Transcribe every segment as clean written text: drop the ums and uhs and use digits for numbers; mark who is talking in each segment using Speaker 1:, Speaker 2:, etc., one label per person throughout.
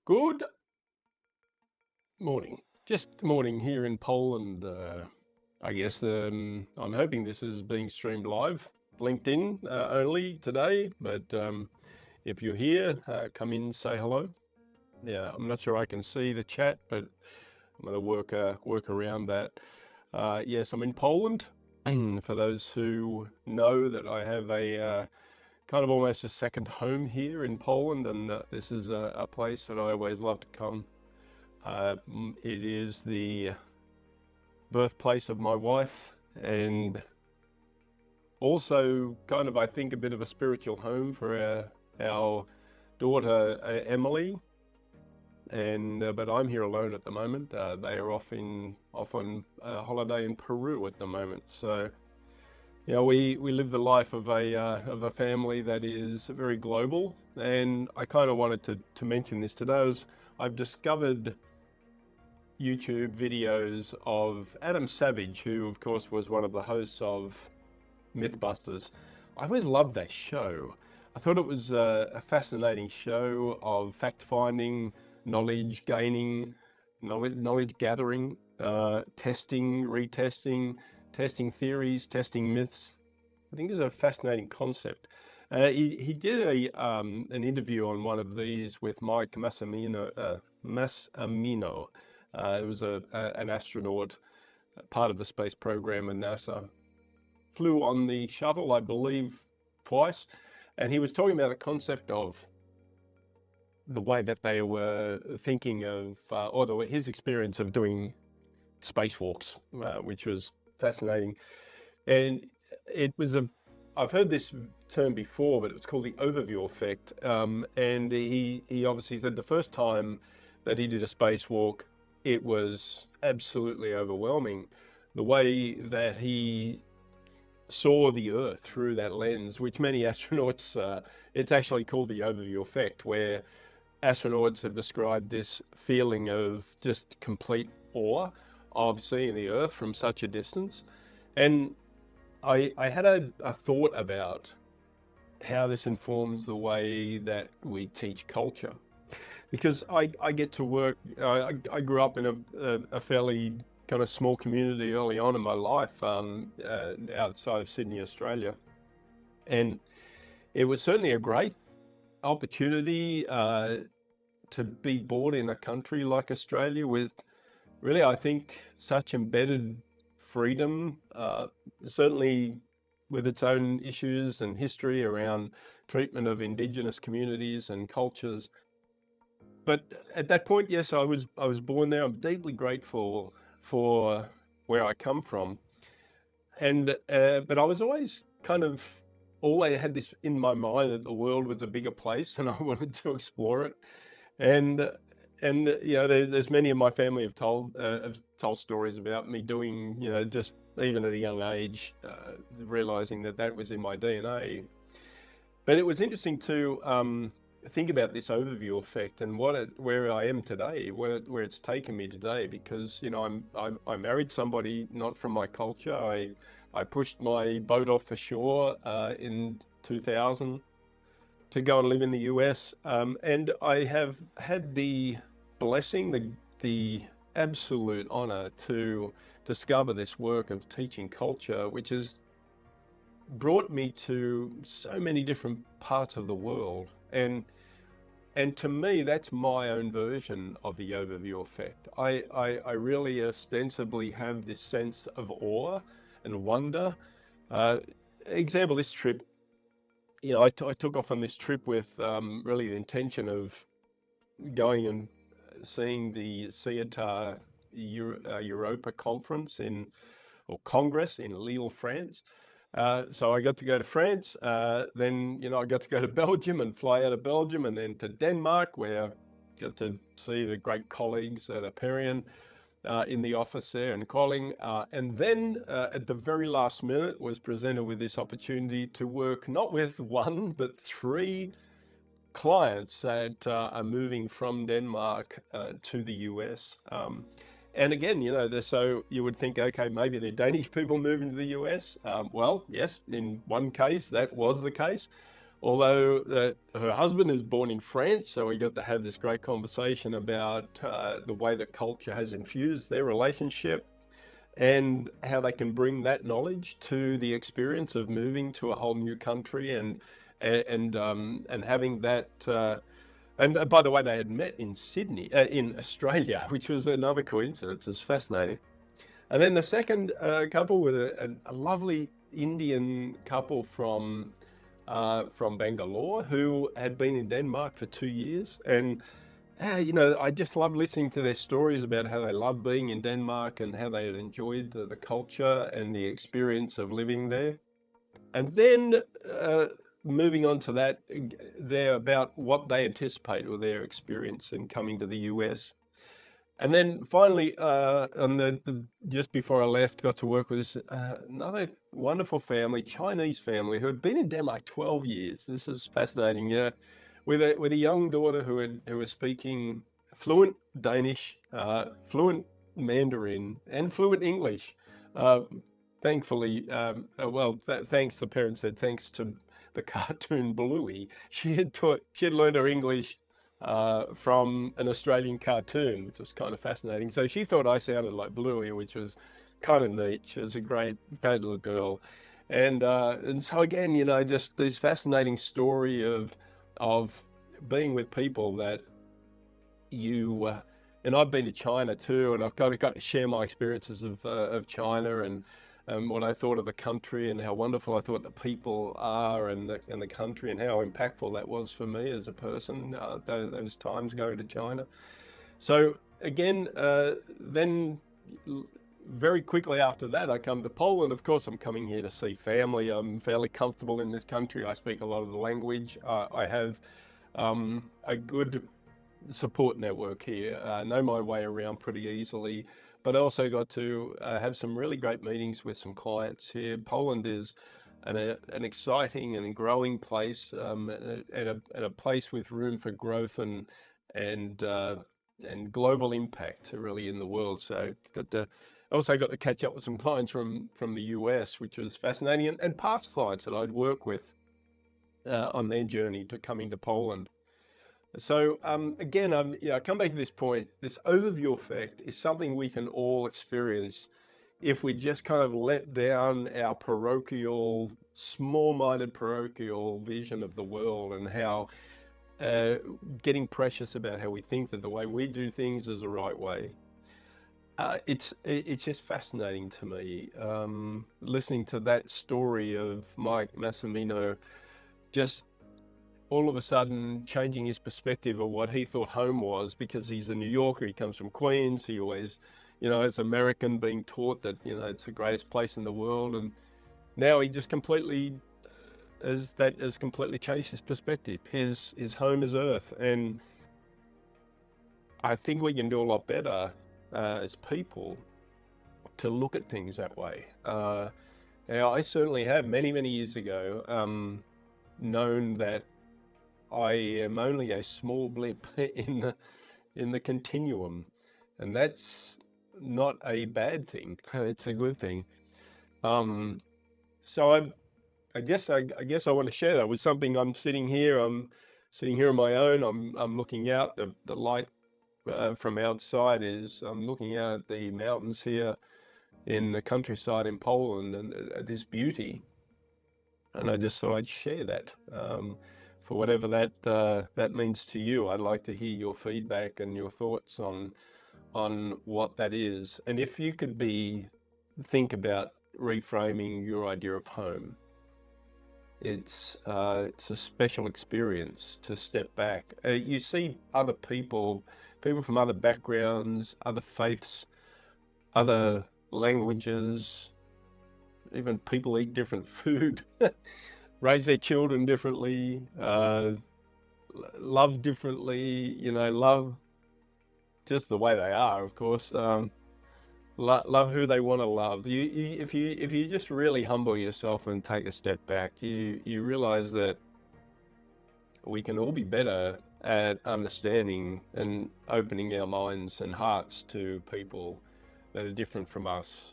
Speaker 1: Good morning. Just morning here in Poland. I guess I'm hoping this is being streamed live. LinkedIn only today, but if you're here, come in, say hello. Yeah, I'm not sure I can see the chat, but I'm going to work around that. Yes, I'm in Poland. For those who know that I have a kind of almost a second home here in Poland, and this is a place that I always love to come. It is the birthplace of my wife, and also kind of, I think, a bit of a spiritual home for our daughter Emily. And but I'm here alone at the moment. They are off on a holiday in Peru at the moment. So we live the life of a family that is very global. And I kind of wanted to mention this today. I've discovered YouTube videos of Adam Savage, who of course was one of the hosts of Mythbusters. I always loved that show. I thought it was a fascinating show of fact finding, knowledge gaining, knowledge gathering, testing, retesting, testing theories, testing myths. I think it's a fascinating concept. He did an interview on one of these with Mike Massimino. It was an astronaut, part of the space program in NASA. Flew on the shuttle, I believe, twice, and he was talking about the concept of the way that they were thinking of, his experience of doing spacewalks, which was fascinating. And it was I've heard this term before, but it was called the overview effect. And he obviously said the first time that he did a spacewalk, it was absolutely overwhelming. The way that he saw the Earth through that lens, which many astronauts, it's actually called the overview effect, where astronauts have described this feeling of just complete awe of seeing the Earth from such a distance. And I had a thought about how this informs the way that we teach culture. Because I get to work, I grew up in a fairly kind of small community early on in my life, outside of Sydney, Australia. And it was certainly a great opportunity to be born in a country like Australia with really, I think, such embedded freedom, certainly with its own issues and history around treatment of Indigenous communities and cultures. But at that point, yes, I was born there. I'm deeply grateful for where I come from, and but I was always always had this in my mind that the world was a bigger place, and I wanted to explore it. And there's many of my family have told stories about me doing, just even at a young age, realizing that was in my DNA. But it was interesting to think about this overview effect and where I am today, where it's taken me today. Because I married somebody not from my culture. I pushed my boat off the shore in 2000 to go and live in the US, and I have had the blessing, the absolute honor to discover this work of teaching culture, which has brought me to so many different parts of the world. And to me, that's my own version of the overview effect. I really ostensibly have this sense of awe and wonder. Example, this trip, I took off on this trip with really the intention of going and seeing the CETA Europa conference or Congress in Lille, France. So I got to go to France. Then, I got to go to Belgium and fly out of Belgium and then to Denmark, where I got to see the great colleagues at Aperian in the office there in Kolding. And then at the very last minute was presented with this opportunity to work not with one, but three clients that are moving from Denmark to the US. And again, so you would think, okay, maybe they're Danish people moving to the US. Well, yes, in one case, that was the case. although her husband is born in France, so we got to have this great conversation about the way that culture has infused their relationship and how they can bring that knowledge to the experience of moving to a whole new country and having that. And by the way, they had met in Sydney, in Australia, which was another coincidence. It's fascinating. And then the second couple with a lovely Indian couple from Bangalore who had been in Denmark for 2 years. And, I just love listening to their stories about how they love being in Denmark and how they had enjoyed the culture and the experience of living there. And then moving on to that, they're about what they anticipate or their experience in coming to the US. And then finally, just before I left, got to work with this another wonderful family, Chinese family, who had been in Denmark 12 years. This is fascinating, with a young daughter who was speaking fluent Danish, fluent Mandarin, and fluent English. Uh, Thankfully, thanks. The parents said thanks to the cartoon Bluey, she had learned her English from an Australian cartoon, which was kind of fascinating. So she thought I sounded like Bluey, which was kind of neat. She was a great little girl, and so again, just this fascinating story of being with people that you and I've been to China too, and I've kind of got to share my experiences of China and what I thought of the country and how wonderful I thought the people are and the country and how impactful that was for me as a person, those times going to China. So again, then very quickly after that, I come to Poland. Of course, I'm coming here to see family. I'm fairly comfortable in this country. I speak a lot of the language. I have a good support network here. Know my way around pretty easily, but I also got to have some really great meetings with some clients here. Poland is an exciting and growing place, and a place with room for growth and uh, and global impact really in the world. So also got to catch up with some clients from the US, which was fascinating, and past clients that I'd work with on their journey to coming to Poland. So again, I come back to this point. This overview effect is something we can all experience if we just kind of let down our parochial, small-minded parochial vision of the world and how uh, getting precious about how we think that the way we do things is the right way. It's just fascinating to me listening to that story of Mike Massimino just all of a sudden changing his perspective of what he thought home was because he's a New Yorker. He comes from Queens. He always, as American, being taught that it's the greatest place in the world, and now he just completely has completely changed his perspective. His home is Earth, and I think we can do a lot better as people to look at things that way. Now, I certainly have many years ago known that I am only a small blip in the continuum, and that's not a bad thing. It's a good thing. Um, so I guess I want to share that with something. I'm sitting here on my own. I'm looking out. The light from outside is I'm looking out at the mountains here in the countryside in Poland and this beauty. And I just thought I'd share that for whatever that means to you. I'd like to hear your feedback and your thoughts on what that is, and if you could think about reframing your idea of home. It's a special experience to step back. You see other people from other backgrounds, other faiths, other languages, even people eat different food, raise their children differently, love differently, love just the way they are, of course. Love who they want to love. If you just really humble yourself and take a step back, you realize that we can all be better at understanding and opening our minds and hearts to people that are different from us.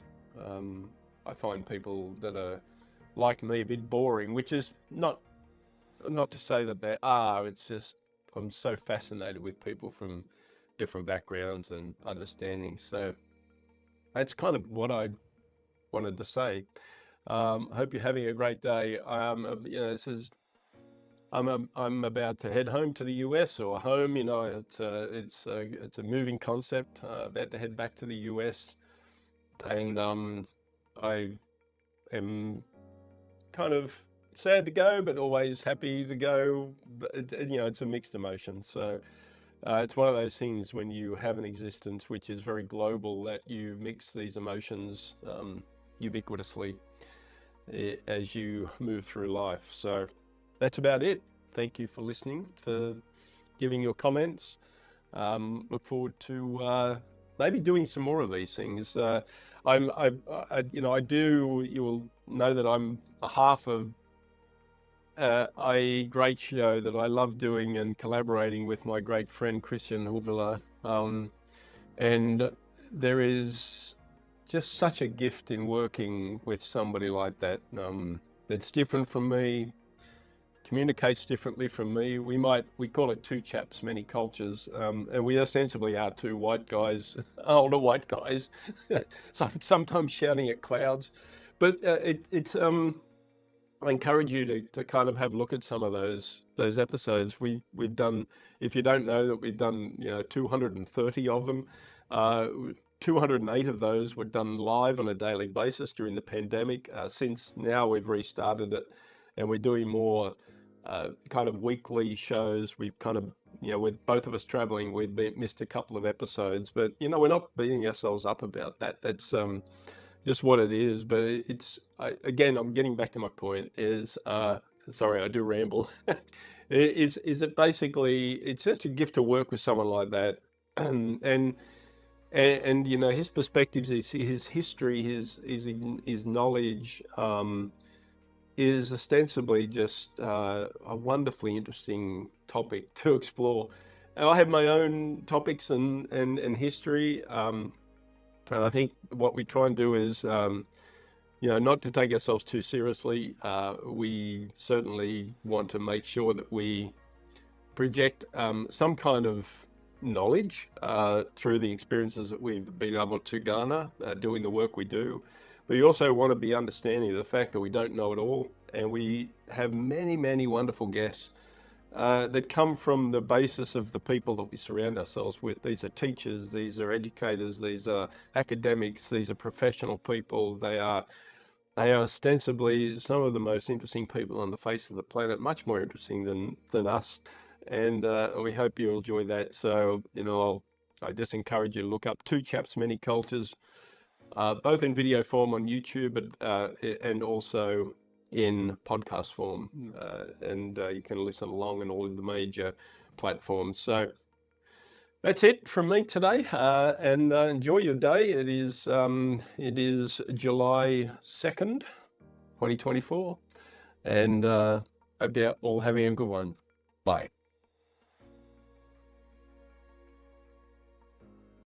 Speaker 1: I find people that are like me a bit boring, which is not not to say that there are, it's just I'm so fascinated with people from different backgrounds and understandings. So that's kind of what I wanted to say. I hope you're having a great day. This is I'm about to head home to the US or home. It's a moving concept. About to head back to the US, and I am kind of sad to go, but always happy to go. But it's a mixed emotion. So it's one of those things when you have an existence which is very global that you mix these emotions ubiquitously as you move through life. So that's about it. Thank you for listening, for giving your comments. Look forward to maybe doing some more of these things. I do. You will know that I'm a half of a great show that I love doing and collaborating with my great friend Christian Huvela. And there is just such a gift in working with somebody like that. That's different from me, communicates differently from me. We call it two chaps, many cultures, and we ostensibly are two white guys, older white guys, sometimes shouting at clouds. But I encourage you to kind of have a look at some of those episodes. We've done, if you don't know that we've done 230 of them. 208 of those were done live on a daily basis during the pandemic. Since now we've restarted it, and we're doing more kind of weekly shows. We've kind of, with both of us traveling, we've missed a couple of episodes, but we're not beating ourselves up about that. That's just what it is. But again, I'm getting back to my point. Sorry, I do ramble. Is it basically it's just a gift to work with someone like that, and his perspectives, his history, his knowledge, is ostensibly just a wonderfully interesting topic to explore. And I have my own topics and history. And I think what we try and do is, not to take ourselves too seriously. We certainly want to make sure that we project some kind of knowledge through the experiences that we've been able to garner doing the work we do. But you also want to be understanding of the fact that we don't know it all, and we have many, many wonderful guests that come from the basis of the people that we surround ourselves with. These are teachers, these are educators, these are academics, these are professional people. They are ostensibly some of the most interesting people on the face of the planet, much more interesting than us. And we hope you enjoy that. So, I just encourage you to look up Two Chaps, Many Cultures, both in video form on YouTube, and also in podcast form. And you can listen along on all of the major platforms. So that's it from me today, and enjoy your day. It is July 2nd, 2024, and hope you're all having a good one. Bye.